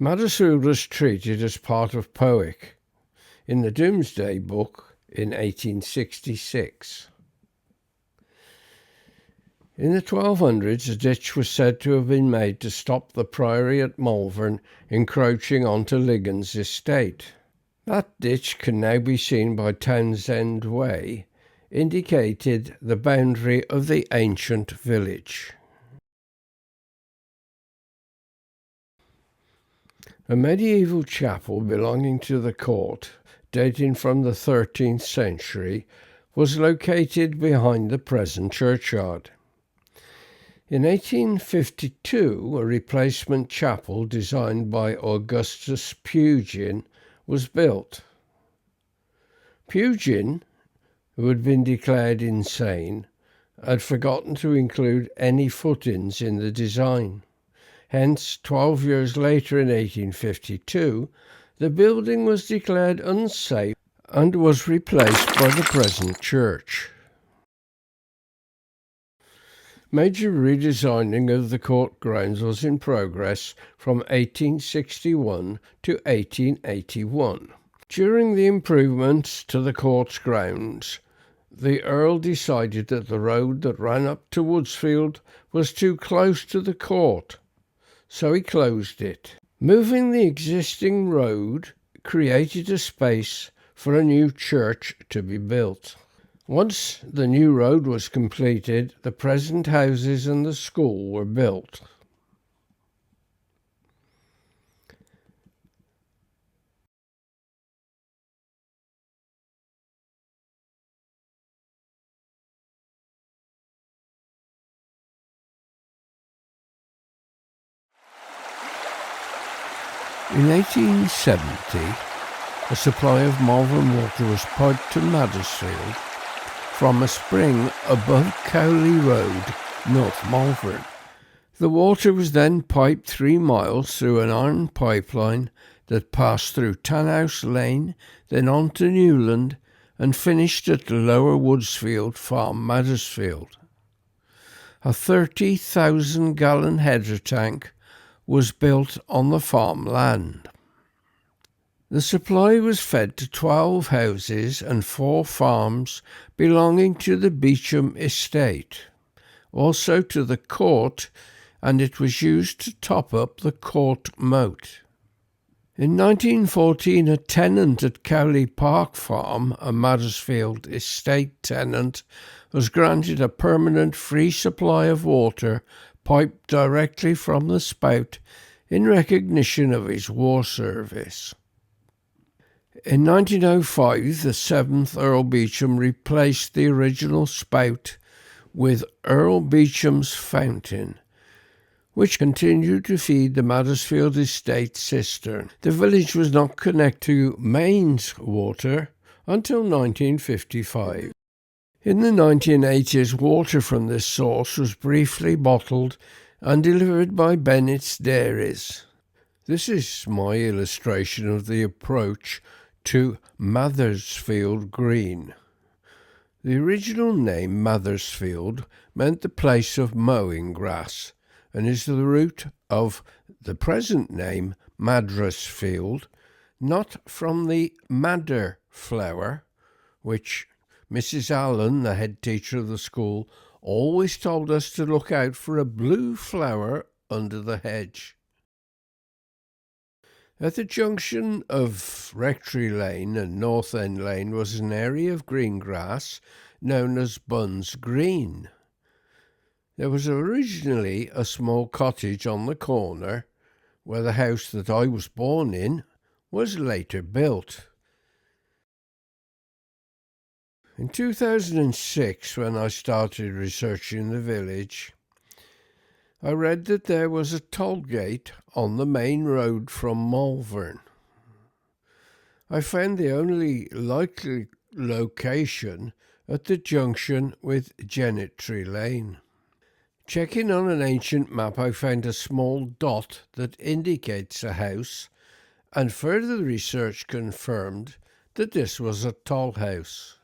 Madresfield was treated as part of Powick in the Domesday Book in 1866. In the 1200s, a ditch was said to have been made to stop the priory at Malvern encroaching onto Ligon's estate. That ditch can now be seen by Townsend Way, indicated the boundary of the ancient village. A medieval chapel belonging to the court, dating from the 13th century, was located behind the present churchyard. In 1852, a replacement chapel designed by Augustus Pugin was built. Pugin, who had been declared insane, had forgotten to include any footings in the design. Hence, 12 years later in 1852, the building was declared unsafe and was replaced by the present church. Major redesigning of the court grounds was in progress from 1861 to 1881. During the improvements to the court's grounds, the Earl decided that the road that ran up to Woodsfield was too close to the court, so he closed it. Moving the existing road created a space for a new church to be built. Once the new road was completed, the present houses and the school were built. In 1870, a supply of Malvern water was piped to Madresfield from a spring above Cowley Road, North Malvern. The water was then piped 3 miles through an iron pipeline that passed through Tanhouse Lane, then on to Newland, and finished at the Lower Woodsfield Farm, Madresfield. A 30,000-gallon header tank was built on the farmland. The supply was fed to 12 houses and 4 farms belonging to the Beecham estate, also to the court, and it was used to top up the court moat. In 1914, a tenant at Cowley Park Farm, a Madresfield estate tenant, was granted a permanent free supply of water piped directly from the spout in recognition of his war service. In 1905, the 7th Earl Beecham replaced the original spout with Earl Beecham's Fountain, which continued to feed the Madresfield estate cistern. The village was not connected to mains water until 1955. In the 1980s, water from this source was briefly bottled and delivered by Bennett's Dairies. This is my illustration of the approach to Madresfield Green. The original name Madresfield meant the place of mowing grass, and is the root of the present name Madresfield, not from the madder flower, which Mrs. Allen, the head teacher of the school, always told us to look out for a blue flower under the hedge. At the junction of Rectory Lane and North End Lane was an area of green grass known as Bunn's Green. There was originally a small cottage on the corner where the house that I was born in was later built. In 2006, when I started researching the village, I read that there was a toll gate on the main road from Malvern. I found the only likely location at the junction with Genetry Lane. Checking on an ancient map, I found a small dot that indicates a house, and further research confirmed that this was a toll house.